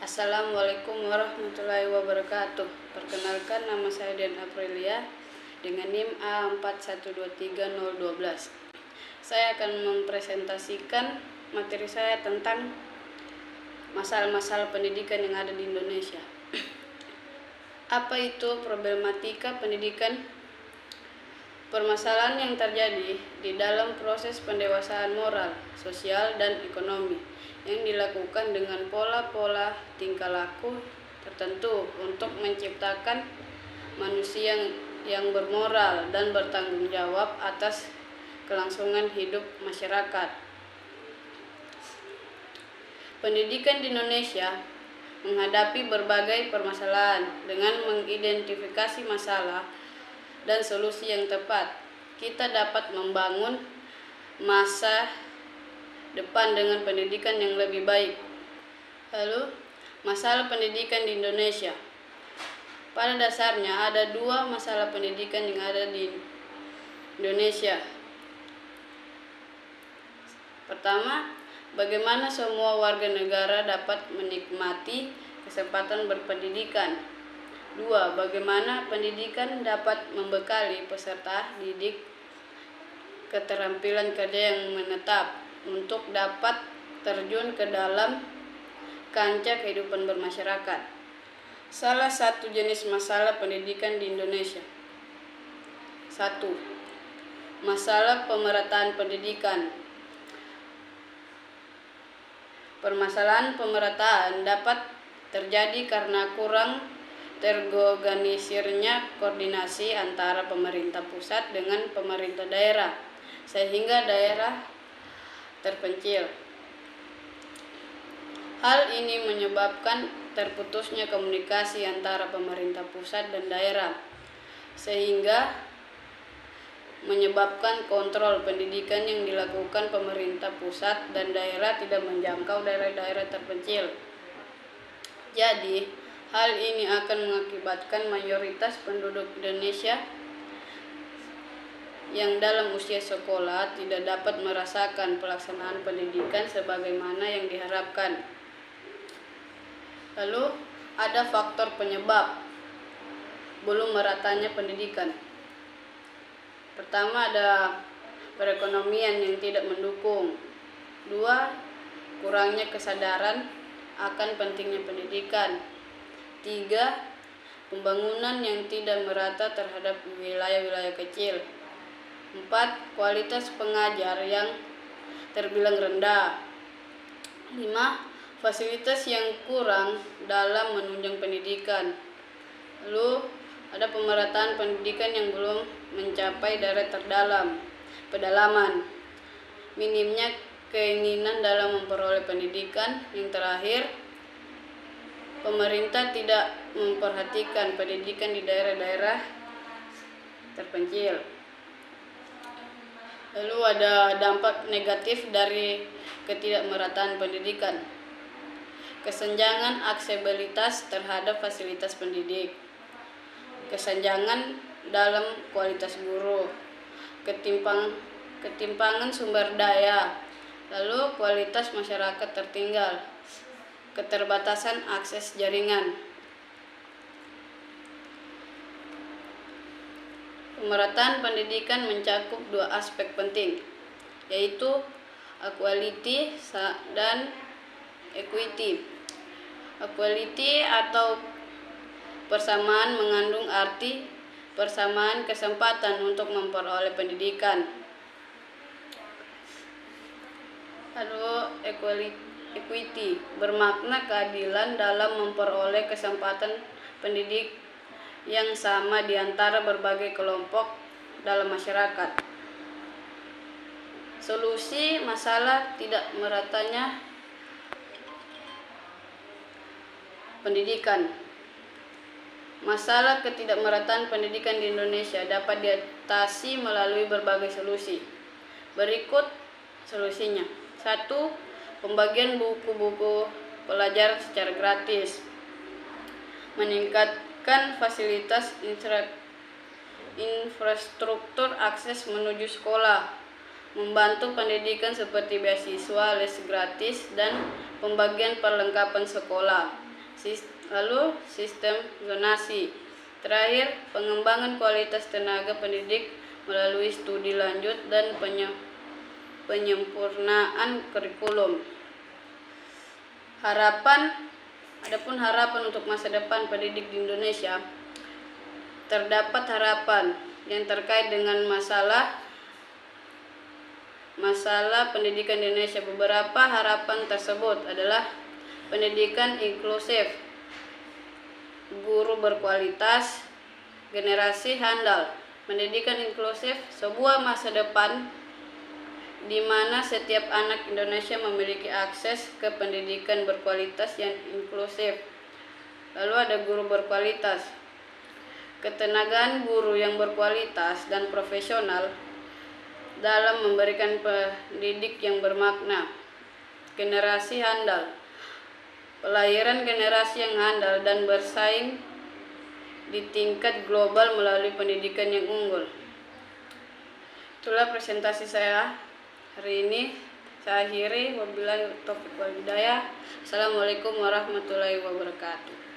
Assalamualaikum warahmatullahi wabarakatuh. Perkenalkan, nama saya Dian Aprilia dengan NIM A4123-012. Saya akan mempresentasikan materi saya tentang masalah-masalah pendidikan yang ada di Indonesia. Apa itu problematika pendidikan? Permasalahan yang terjadi di dalam proses pendewasaan moral, sosial, dan ekonomi yang dilakukan dengan pola-pola tingkah laku tertentu untuk menciptakan manusia yang bermoral dan bertanggung jawab atas kelangsungan hidup masyarakat. Pendidikan di Indonesia menghadapi berbagai permasalahan. Dengan mengidentifikasi masalah dan solusi yang tepat, kita dapat membangun masa depan dengan pendidikan yang lebih baik. Lalu, masalah pendidikan di Indonesia. Pada dasarnya ada dua masalah pendidikan yang ada di Indonesia. Pertama, bagaimana semua warga negara dapat menikmati kesempatan berpendidikan. Dua, bagaimana pendidikan dapat membekali peserta didik keterampilan kerja yang menetap untuk dapat terjun ke dalam kancah kehidupan bermasyarakat. Salah satu jenis masalah pendidikan di Indonesia. 1. Masalah pemerataan pendidikan. Permasalahan pemerataan dapat terjadi karena kurang terorganisirnya koordinasi antara pemerintah pusat dengan pemerintah daerah, sehingga daerah terpencil. Hal ini menyebabkan terputusnya komunikasi antara pemerintah pusat dan daerah, sehingga menyebabkan kontrol pendidikan yang dilakukan pemerintah pusat dan daerah tidak menjangkau daerah-daerah terpencil. Jadi, hal ini akan mengakibatkan mayoritas penduduk Indonesia yang dalam usia sekolah tidak dapat merasakan pelaksanaan pendidikan sebagaimana yang diharapkan. Lalu, ada faktor penyebab belum meratanya pendidikan. Pertama, ada perekonomian yang tidak mendukung. 2. Kurangnya kesadaran akan pentingnya pendidikan. 3. Pembangunan yang tidak merata terhadap wilayah-wilayah kecil. 4. Kualitas pengajar yang terbilang rendah. 5. Fasilitas yang kurang dalam menunjang pendidikan. Lalu ada pemerataan pendidikan yang belum mencapai daerah pedalaman. Minimnya keinginan dalam memperoleh pendidikan. Yang terakhir, pemerintah tidak memperhatikan pendidikan di daerah-daerah terpencil. Lalu ada dampak negatif dari ketidakmerataan pendidikan. Kesenjangan aksesibilitas terhadap fasilitas pendidik. Kesenjangan dalam kualitas guru. Ketimpangan sumber daya. Lalu kualitas masyarakat tertinggal. Keterbatasan akses jaringan. Pemerataan pendidikan mencakup dua aspek penting, yaitu equality dan equity. Equality atau persamaan mengandung arti persamaan kesempatan untuk memperoleh pendidikan. Lalu equity bermakna keadilan dalam memperoleh kesempatan pendidik yang sama di antara berbagai kelompok dalam masyarakat. Solusi masalah tidak meratanya pendidikan. Masalah ketidakmerataan pendidikan di Indonesia dapat diatasi melalui berbagai solusi. Berikut solusinya. 1. Pembagian buku-buku pelajaran secara gratis. Meningkatkan fasilitas infrastruktur akses menuju sekolah. Membantu pendidikan seperti beasiswa, les gratis, dan pembagian perlengkapan sekolah. Lalu sistem zonasi. Terakhir, pengembangan kualitas tenaga pendidik melalui studi lanjut dan penyempurnaan kurikulum. Adapun harapan untuk masa depan pendidik di Indonesia, terdapat harapan yang terkait dengan masalah pendidikan di Indonesia. Beberapa harapan tersebut adalah pendidikan inklusif, guru berkualitas, generasi handal. Pendidikan inklusif, sebuah masa depan di mana setiap anak Indonesia memiliki akses ke pendidikan berkualitas yang inklusif. Lalu ada guru berkualitas. Ketenagaan guru yang berkualitas dan profesional dalam memberikan pendidik yang bermakna. Generasi handal. Pelahiran generasi yang handal dan bersaing di tingkat global melalui pendidikan yang unggul. Itulah presentasi saya hari ini. Saya akhiri. Wabillahi taufiq wal hidayah. Assalamualaikum warahmatullahi wabarakatuh.